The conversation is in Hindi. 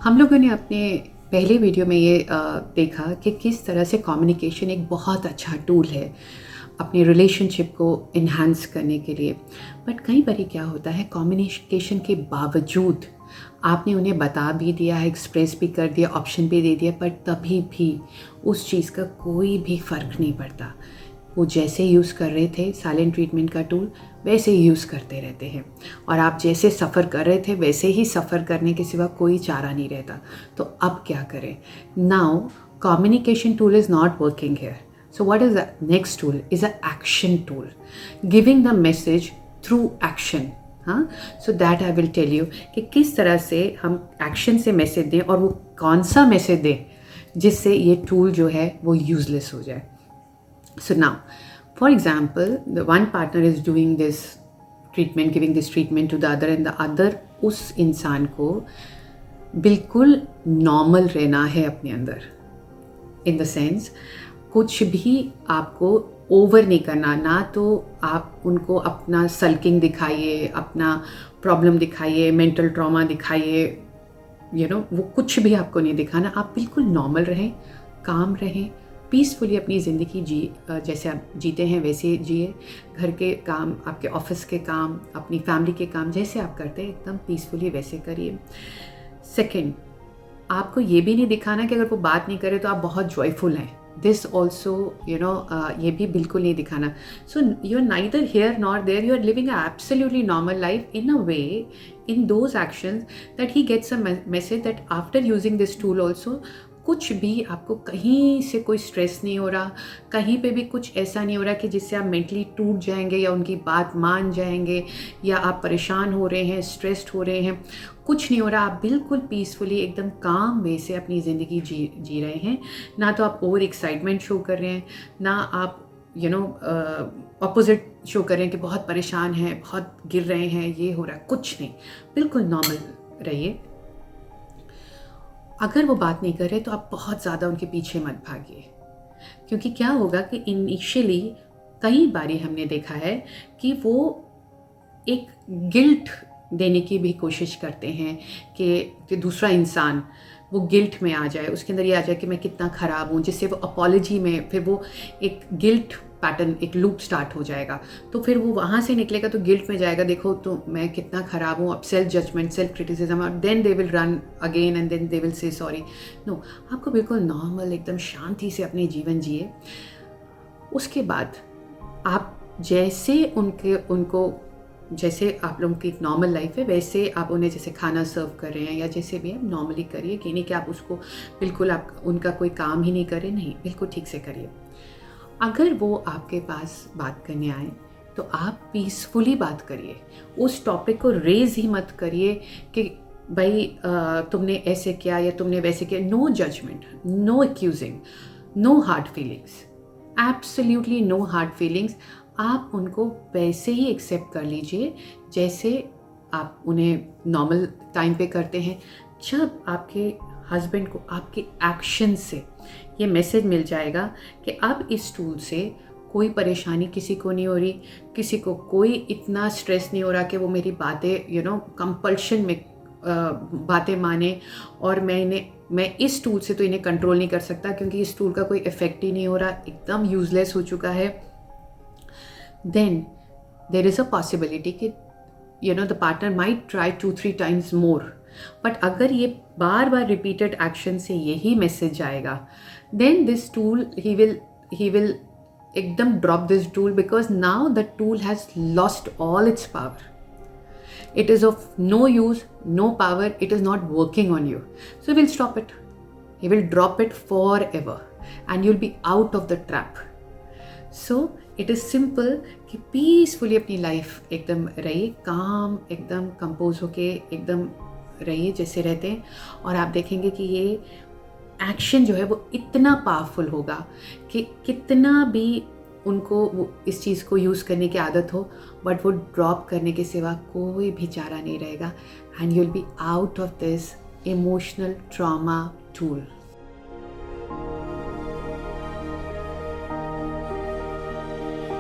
हम लोगों ने अपने पहले वीडियो में ये देखा कि किस तरह से कम्युनिकेशन एक बहुत अच्छा टूल है अपनी रिलेशनशिप को इन्हांस करने के लिए। बट कई बार क्या होता है, कम्युनिकेशन के बावजूद आपने उन्हें बता भी दिया, एक्सप्रेस भी कर दिया, ऑप्शन भी दे दिया, पर तभी भी उस चीज़ का कोई भी फ़र्क नहीं पड़ता। वो जैसे यूज़ कर रहे थे साइलेंट ट्रीटमेंट का टूल, वैसे ही यूज़ करते रहते हैं और आप जैसे सफ़र कर रहे थे वैसे ही सफ़र करने के सिवा कोई चारा नहीं रहता। तो अब क्या करें? Now communication tool is not working here, so what is the next tool is a action tool, giving the message through action. हाँ, so that I will tell you कि किस तरह से हम एक्शन से मैसेज दें और वो कौन सा मैसेज दें जिससे ये टूल जो है वो यूजलेस हो जाए. So now, for example, the one partner is doing this treatment, giving this treatment to the other, and the other उस इंसान को बिल्कुल नॉर्मल रहना है अपने अंदर. इन द सेंस, कुछ भी आपको ओवर नहीं करना. ना तो आप उनको अपना सल्किंग दिखाइए, अपना प्रॉब्लम दिखाइए, मेंटल ट्रॉमा दिखाइए, वो कुछ भी आपको नहीं दिखाना. आप बिल्कुल नॉर्मल रहें, काम रहें, पीसफुली अपनी ज़िंदगी जैसे आप जीते हैं वैसे जिए. घर के काम, आपके ऑफिस के काम, अपनी फैमिली के काम जैसे आप करते हैं एकदम पीसफुली वैसे करिए. सेकेंड, आपको ये भी नहीं दिखाना कि अगर वो बात नहीं करे तो आप बहुत जॉयफुल हैं. दिस ऑल्सो ये भी बिल्कुल नहीं दिखाना. So you are neither here nor there, you are living a absolutely normal life in a way, in those actions that he gets a message that after using this tool also, कुछ भी आपको कहीं से कोई स्ट्रेस नहीं हो रहा, कहीं पे भी कुछ ऐसा नहीं हो रहा कि जिससे आप मेंटली टूट जाएंगे या उनकी बात मान जाएंगे या आप परेशान हो रहे हैं, स्ट्रेस्ड हो रहे हैं. कुछ नहीं हो रहा. आप बिल्कुल पीसफुली एकदम काम वे से अपनी ज़िंदगी जी रहे हैं. ना तो आप ओवर एक्साइटमेंट शो कर रहे हैं, ना आप ऑपोजिट शो कर रहे हैं कि बहुत परेशान हैं, बहुत गिर रहे हैं, ये हो रहा है. कुछ नहीं, बिल्कुल नॉर्मल रहिए. अगर वो बात नहीं कर रहे तो आप बहुत ज़्यादा उनके पीछे मत भागिए, क्योंकि क्या होगा कि इनिशियली कई बारी हमने देखा है कि वो एक गिल्ट देने की भी कोशिश करते हैं कि दूसरा इंसान वो गिल्ट में आ जाए, उसके अंदर ये आ जाए कि मैं कितना ख़राब हूँ, जिससे वो अपॉलॉजी में फिर वो एक गिल्ट पैटर्न, एक लूप स्टार्ट हो जाएगा. तो फिर वो वहाँ से निकलेगा तो गिल्ट में जाएगा, देखो तो मैं कितना ख़राब हूँ. अब सेल्फ जजमेंट, सेल्फ क्रिटिसिज्म, और then they will run again and then they will say sorry. No, आपको बिल्कुल नॉर्मल एकदम शांति से अपने जीवन जिए. उसके बाद आप जैसे उनको जैसे आप लोगों की एक नॉर्मल लाइफ है वैसे आप उन्हें जैसे खाना सर्व कर रहे हैं या जैसे भी आप नॉर्मली करिए. कि नहीं कि आप उसको बिल्कुल आप उनका कोई काम ही नहीं करें, नहीं, बिल्कुल ठीक से करिए. अगर वो आपके पास बात करने आए तो आप पीसफुली बात करिए. उस टॉपिक को रेज ही मत करिए कि भाई तुमने ऐसे किया या तुमने वैसे किया. No judgement, no accusing, no hard feelings, absolutely no hard feelings. आप उनको वैसे ही एक्सेप्ट कर लीजिए जैसे आप उन्हें नॉर्मल टाइम पे करते हैं. जब आपके हस्बैंड को आपके एक्शन से ये मैसेज मिल जाएगा कि अब इस टूल से कोई परेशानी किसी को नहीं हो रही, किसी को कोई इतना स्ट्रेस नहीं हो रहा कि वो मेरी बातें कंपल्शन में बातें माने, और मैं इस टूल से तो इन्हें कंट्रोल नहीं कर सकता क्योंकि इस टूल का कोई इफ़ेक्ट ही नहीं हो रहा, एकदम यूजलेस हो चुका है. then there is a possibility कि the partner might try 2-3 times more. But अगर ये बार बार रिपीटेड एक्शन से यही मैसेज आएगा, then this tool he will एकदम drop this tool, because now the tool has lost all it's power. It is of no use, no power, it is not working on you. So he will stop it. He will drop it forever and you'll be out of the trap. So it is simple कि पीसफुली अपनी लाइफ एकदम रहिए, काम एकदम कंपोज होके एकदम रहिए जैसे रहते हैं. और आप देखेंगे कि ये एक्शन जो है वो इतना पावरफुल होगा कि कितना भी उनको वो इस चीज़ को यूज़ करने की आदत हो, बट वो ड्रॉप करने के सिवा कोई भी चारा नहीं रहेगा. And you will be out of this emotional trauma tool.